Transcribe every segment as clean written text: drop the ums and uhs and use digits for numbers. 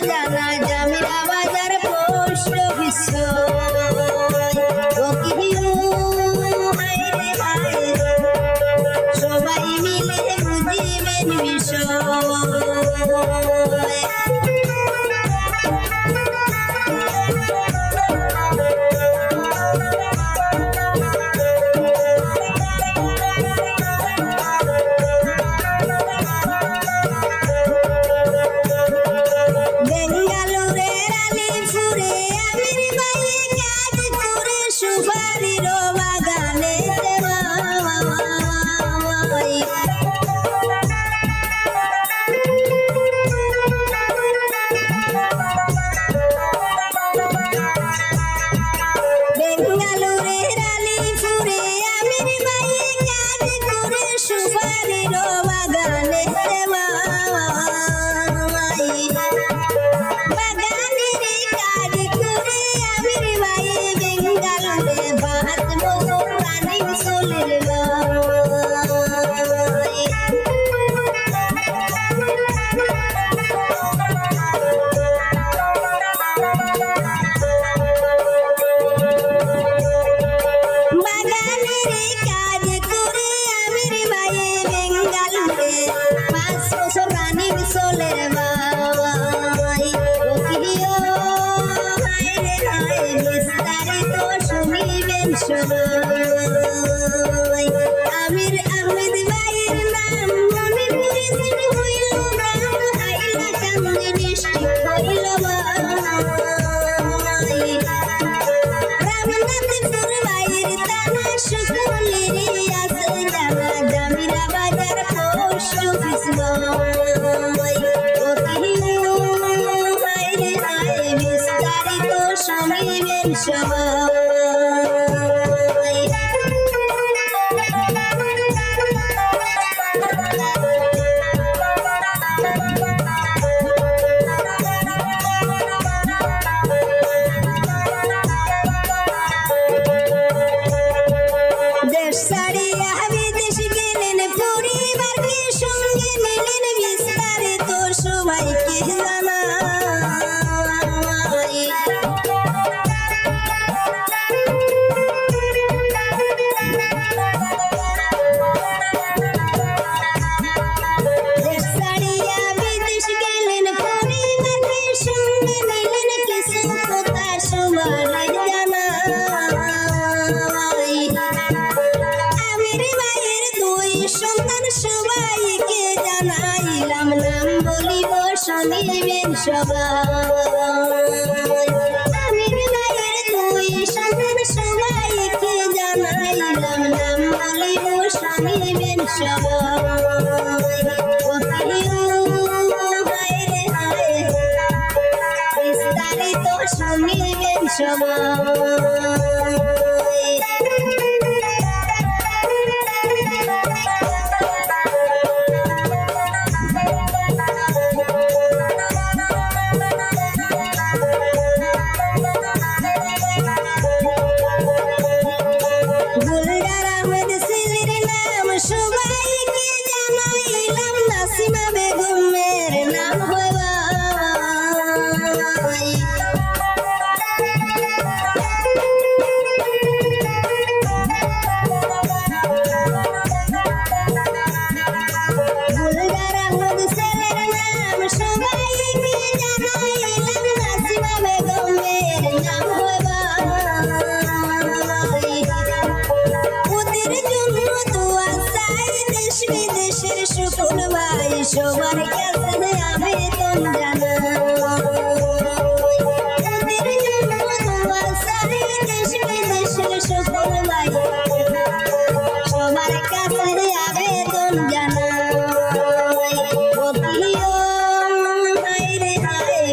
জানা জামিরা বাজার post office সবাই মিলে বুঝিবেন বিষয় আমির আহমেদ ভাইয়ের নাম মনে পড়েছিল হইল গান হাইলা কান্দে নিশ্চিত হইল রামনাথপুর ভাইয়ের তানা সকলেরই আছে জানা জামিরা বাজার পোস্ট অফিস বিস্তারিত শুনিবেন সবাই শুনিবেন সবাই আমির ভাইয়ের দুই সন্তান সবাইকে জানাইলাম নাম বলিব শুনিবেন সবাই বিস্তারিত শুনিবেন সবাই সবার কাছে আবেদন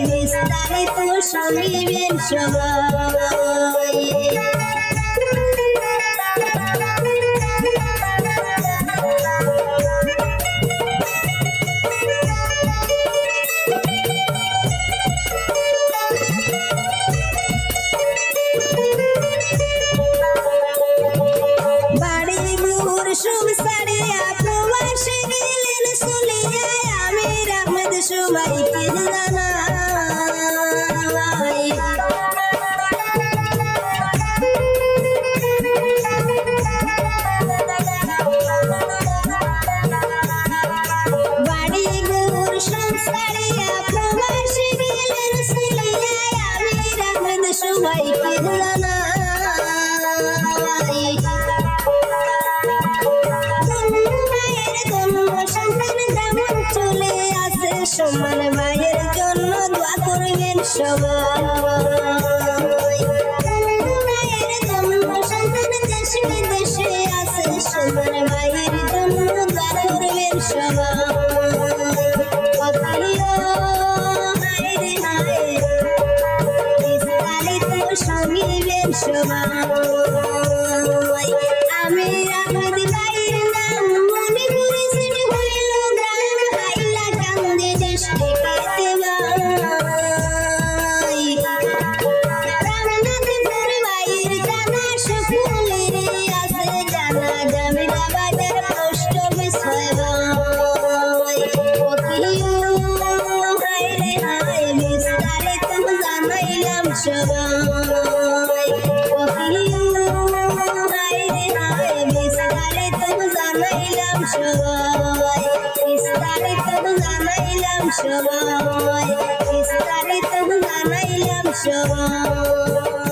বিস্তারিত শুনিবেন সবাই সবাইকে জানা সবাইকে জানাই মায়ের জন্য সন্তান যেমন চলে আসে সমান মায়ের জন্য দোয়া করবেন সবাই মায়ের জন্য সন্তান দেশে বিদেশে আসে সমান মায়ের জন্য দোয়া করবেন সবাই শুনিবেন সবাই আমি রামদি ভাইয়ের নাম মনে করেছেন হইল গ্রাম হাইলা কান্দে দেশ ঠেকাতে ভাই রামনাথ ভাইয়ের জানা সকলের আছে জানা জামিনা বাজার পোস্ট অফিস হয় ভাই হায়রে হায় বিস্তারিত জানাইলাম সবাই সবাই বিস্তারিত জানাইলাম সবাই বিস্তারিত জানাইলাম সবাই